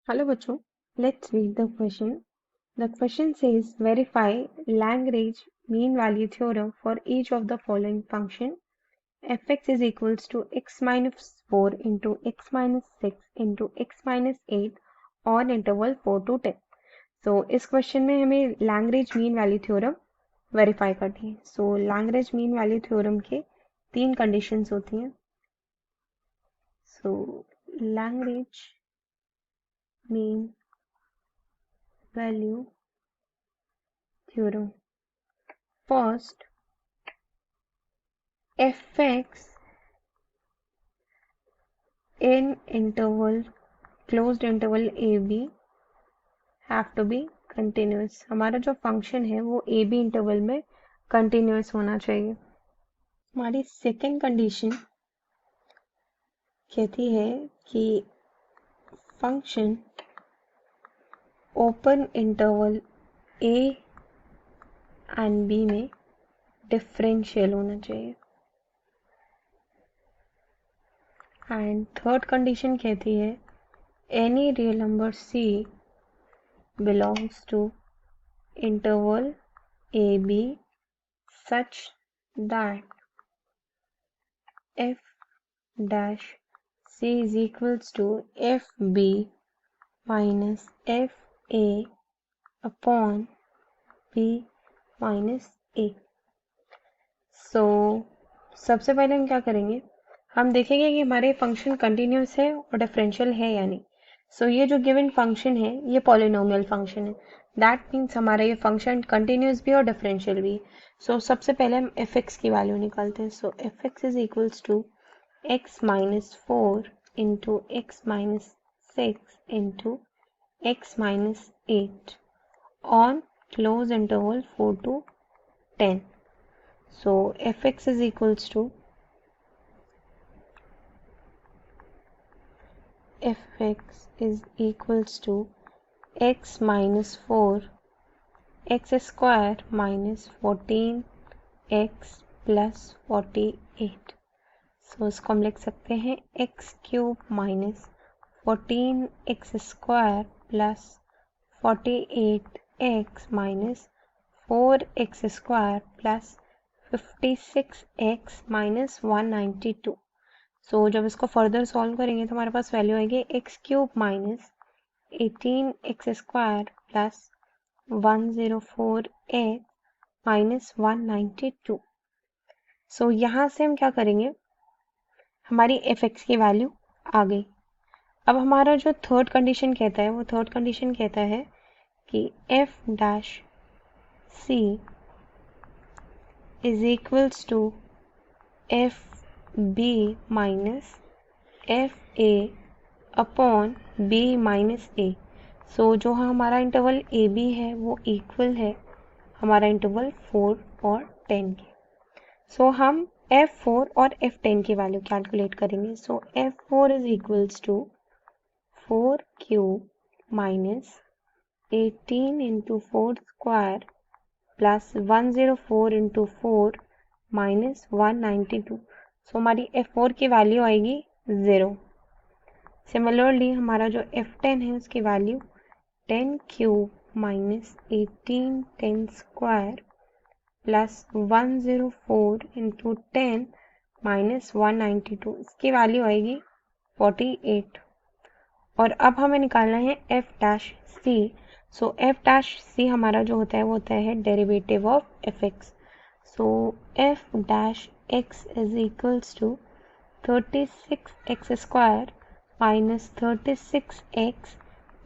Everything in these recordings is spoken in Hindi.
Hello बच्चों, let's read the question. The question says verify Lagrange mean value theorem for each of the following function fx is equals to x minus 4 into x minus 6 into x minus 8 on interval 4 to 10. So इस क्वेश्चन में हमें Lagrange mean value theorem verify करनी है. So Lagrange mean value theorem के तीन कंडीशंस होती हैं. So Lagrange mean value theorem. First, fx in interval closed interval ab have to be continuous. हमारा जो फंक्शन है वो ab इंटरवल में कंटिन्यूस होना चाहिए. हमारी सेकेंड कंडीशन कहती है कि function open interval a and b में डिफरेंशियल होना चाहिए. एंड थर्ड कंडीशन कहती है any real number c belongs to interval AB such that f dash c is equals to fb minus fa upon b minus a. So सबसे पहले हम क्या करेंगे, हम देखेंगे कि हमारे फंक्शन कंटिन्यूस है और डिफरेंशियल है या नहीं. सो ये जो गिवन फंक्शन है ये पॉलिनोमियल फंक्शन है. दैट मीन्स हमारा ये फंक्शन कंटिन्यूस भी और डिफरेंशियल भी. सो सबसे पहले हम एफ एक्स की वैल्यू निकालते हैं. So F X is equals to X minus 4 into X minus 6 into X minus 8 on close interval 4 to 10. So fx is equals to x minus 4 x square minus 14x plus 48. So इसको हम लिख सकते हैं x cube minus 14x square plus 48x minus 4x square plus 56x minus 192. सो जब इसको फर्दर सॉल्व करेंगे तो हमारे पास वैल्यू आएगी x cube minus 18x square plus 104x minus 192. सो यहाँ से हम क्या करेंगे, हमारी एफ एक्स की वैल्यू आ गई. अब हमारा जो थर्ड कंडीशन कहता है वो थर्ड कंडीशन कहता है कि F dash C is equals to F B minus F A upon B minus A. So जो हमारा इंटरवल ए बी है वो इक्वल है हमारा इंटरवल 4 और 10 के. सो हम f4 और f10 की वैल्यू कैलकुलेट करेंगे. So f4 is equals to 4 cube minus 18 into 4 square plus 104 into 4 minus 192. So हमारी f4 की वैल्यू आएगी 0. सिमिलरली हमारा जो f10 है उसकी value 10 cube minus 18 10 square plus 104 into 10 minus 192. इसकी वैल्यू आएगी 48. और अब हमें निकालना है f dash c. So f dash c हमारा जो होता है वो होता है derivative of f x. So f dash x is equals to 36x square minus 36x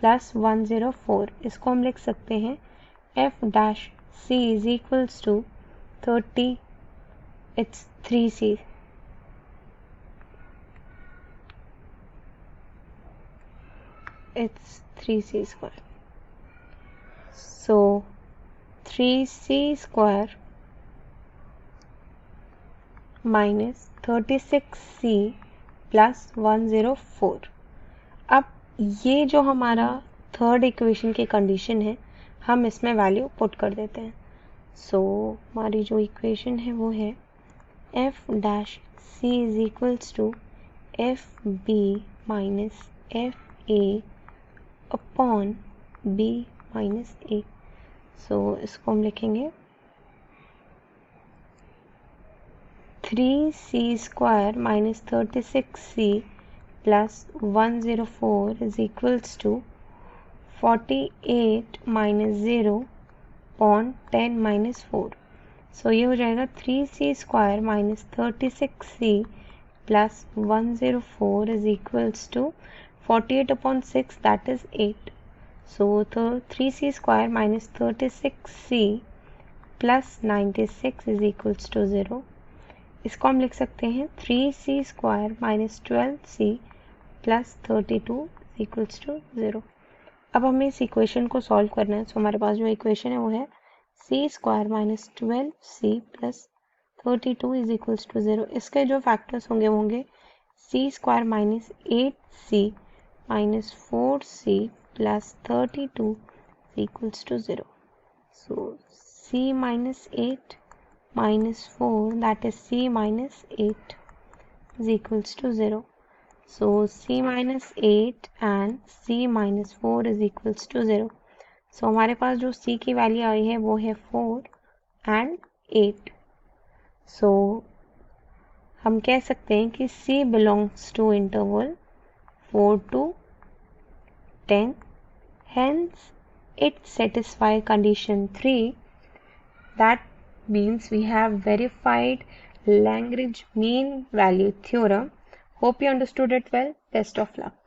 plus 104. इसको हम लिख सकते हैं f dash c is equals to 30, it's 3c. It's 3c square. So 3c square minus 36c plus 104. अब ये जो हमारा थर्ड इक्वेशन की कंडीशन है हम इसमें वैल्यू पुट कर देते हैं. सो हमारी जो इक्वेशन है वो है f dash C is equals to F B minus F A upon b minus a। So इसको हम लिखेंगे 3c square minus 36c plus 104 is equals to 48 minus 0 upon 10 minus 4। So ये हो जाएगा 3c square minus 36c plus 104 is equals to 48 upon 6 that is 8। So तो 3c square minus 36c plus 96 is equals to 0। इसको हम लिख सकते हैं 3c square minus 12c plus 32 is equals to 0। अब हमें इस इक्वेशन को सॉल्व करना है। सो हमारे पास जो इक्वेशन है वो है c square minus 12c plus 32 is equals to 0। इसके जो फैक्टर्स होंगे वो होंगे c square minus 8c minus 4c plus 32 is equals to 0। So c minus 8 minus 4 that is c minus 8 is equals to 0. So c minus 8 and c minus 4 is equals to 0. So हमारे पास जो c की वैल्यू आई है वो है 4 and 8. So हम कह सकते हैं कि c belongs to interval 4 to 10. Hence it satisfies condition 3. That means we have verified Lagrange mean value theorem. Hope you understood it well. Best of luck.